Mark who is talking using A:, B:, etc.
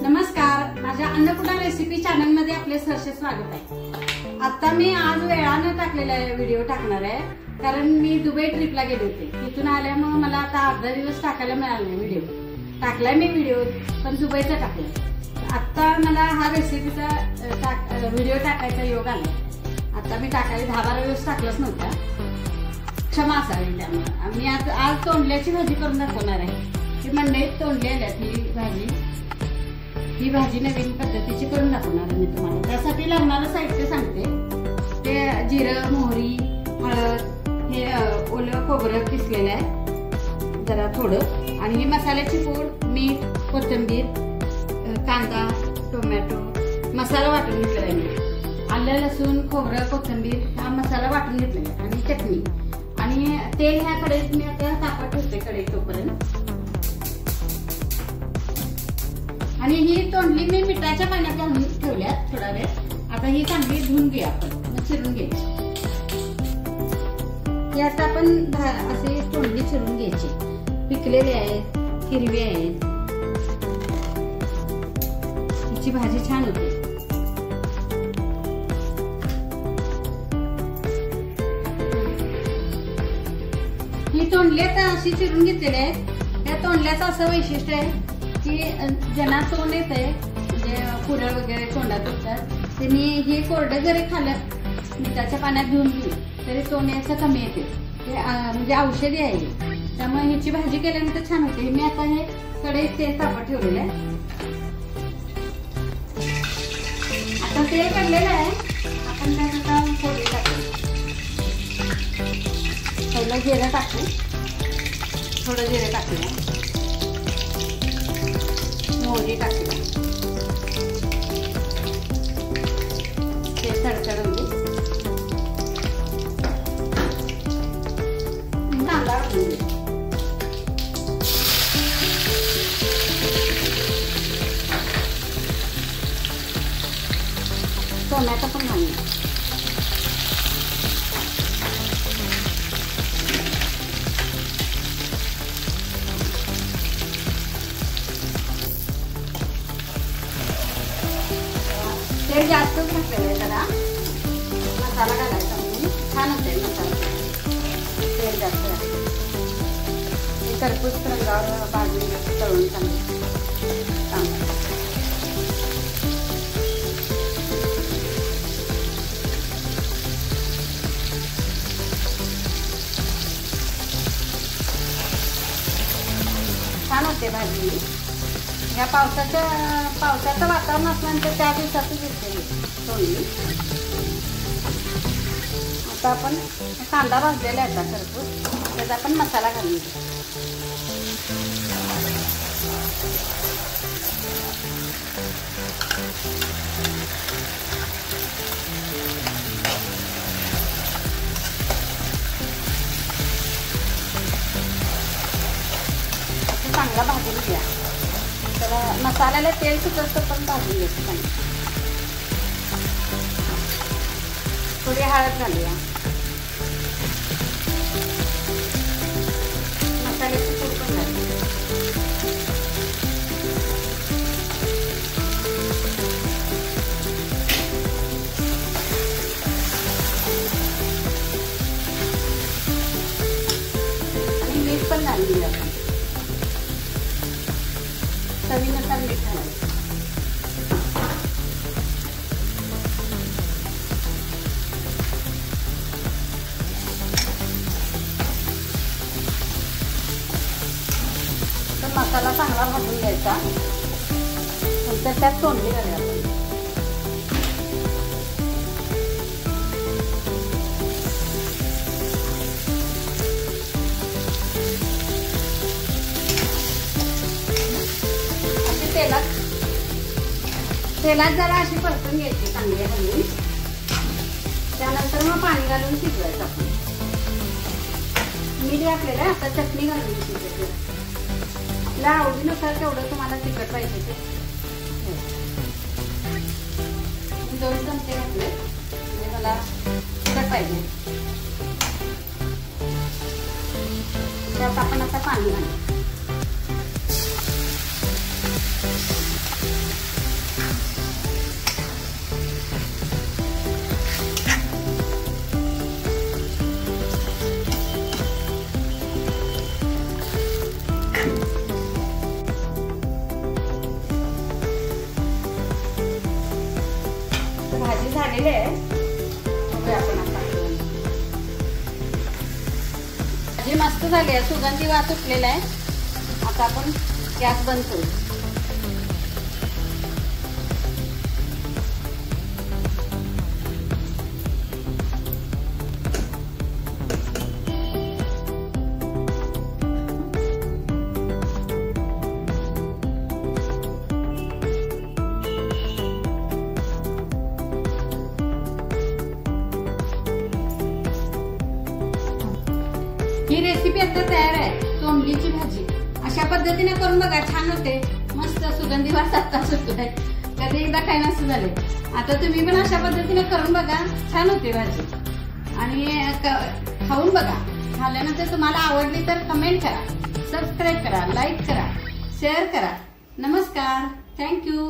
A: नमस्कार, माझ्या Annapurna recipe channel मध्ये आपले सहर्ष स्वागत आहे। आता मी आज वेळाने टाकलेला व्हिडिओ टाकणार आहे, कारण मी दुबई ट्रिपला गेले होते। तिथून आल्यामुळे मला आता अर्धा दिवस टाकायला मिळाला नाही व्हिडिओ। टाकलाय मी व्हिडिओ, पण दुबईचा टाकलाय। आता मला हा रेसिपीचा व्हिडिओ टाकायचा योग आला। आता मी टाकायला 10-12 दिवस टाकलंच नव्हता, क्षमा असावी त्यामुळे। मी आज तोंडल्याची भाजी करून दाखवणार आहे। ही मंडईत तोंडली आल्यात ही भाजी नवीन पद्धतीची करून दाखवणार मी तुम्हाला। त्यासाठी लागणारं साहित्य सांगते। ते जिरं, मोहरी, हळद, हे ओलं खोबरं किसलेलं आहे जरा थोडं, आणि ही मसाल्याची पूड, मीठ, कोथिंबीर, कांदा, टोमॅटो, मसाला वाटून घेतलेला आहे मी। आलं, लसूण, खोबरं, कोथिंबीर हा मसाला वाटून घेतलेला आहे, आणि चटणी आणि तेल ह्या कढईत मी आता तापत ठेवते कढई तोपर्यंत। आणि ही तोंडली मी मिठाच्या पाण्यात घालून ठेवल्या थोडा वेळ। आता ही चांगली धुवून घेऊया आपण, चिरून घ्यायची। ही आता आपण असे तोंडली चिरून घ्यायची। पिकलेली आहेत, हिरवी आहेत, हिची भाजी छान होते। ही तोंडली आता अशी चिरून घेतलेली आहे। या तोंडल्याचं असं वैशिष्ट्य आहे की ज्यांना तोंड येत आहे, म्हणजे पुरळ वगैरे तोंडात होतात, त्यांनी हे कोरडं जरी खाल्लं मिठाच्या पाण्यात धुवून घेऊन तरी तोंड याचं कमी येते। ते म्हणजे औषधी आहे, त्यामुळे ह्याची भाजी केल्यानंतर छान होते। मी आता हे कढईत तेल तापत ठेवलेलं आहे। आता तेल काढलेलं आहे, आपण त्यात आता फोडणी टाकू। पहिलं जिरं टाकू, थोडं जिरं टाकूया, मोहरी टाकूया, ते तडतडून घे, कांदा टाकून घे, टोमॅटो पण घालूया, तेल जास्तच घातलेलं आहे जरा। मसाला घालायचा म्हणून छान होते मसाला, तेल जास्त घातलं। खरपूस रंगावर भाजून तळून चांगलं छान होते भाजी। या पावसाचं वातावरण असल्यानंतर त्या दिवसातच येते तोंडली। आता आपण कांदा भाजलेला आहे खरपूस, त्याचा आपण मसाला घालून घेऊ। चांगला भाजून घ्या, तर मसाल्याला तेल सुटत पण भाजून घ्यायचं चांगलं। थोडी हळद घालूया, मसाल्याची पूड पण घालूया, आणि मीठ पण घालून घेऊया आपण, चवीनुसार मीठ घालायचं। तर मसाला चांगला भाजून घ्यायचा, नंतर त्यात तोंडली घालूया आपण। तेलात जरा अशी परतून घ्यायची चांगली घालून, त्यानंतर मग पाणी घालून शिजवायचं आपण। मीठ घातलेलं आहे, आता चटणी घालून शिजवायची। आपल्या आवडीनुसार तेवढं तुम्हाला तिखट पाहिजे ते 2 चमचे घातले, म्हणजे मला तिखट पाहिजे। त्यात आपण आता पाणी घालू। झालेले आहे. बघूया आपण आता. भाजी मस्त झाली आहे, सुगंधी वास उठलेला आहे. आता आपण गॅस बंद करू. ही रेसिपी आता तयार आहे, तोंडलीची भाजी. अशा पद्धतीने करून बघा, छान होते. मस्त सुगंधी वास आता सुटलाय. कधी एकदा खायला असं झाले. आता तुम्ही पण अशा पद्धतीने करून बघा, छान होते भाजी. आणि खाऊन बघा. खाल्ल्यानंतर तुम्हाला आवडली तर कमेंट करा, सबस्क्राईब करा, लाईक करा, शेअर करा. नमस्कार, थँक्यू.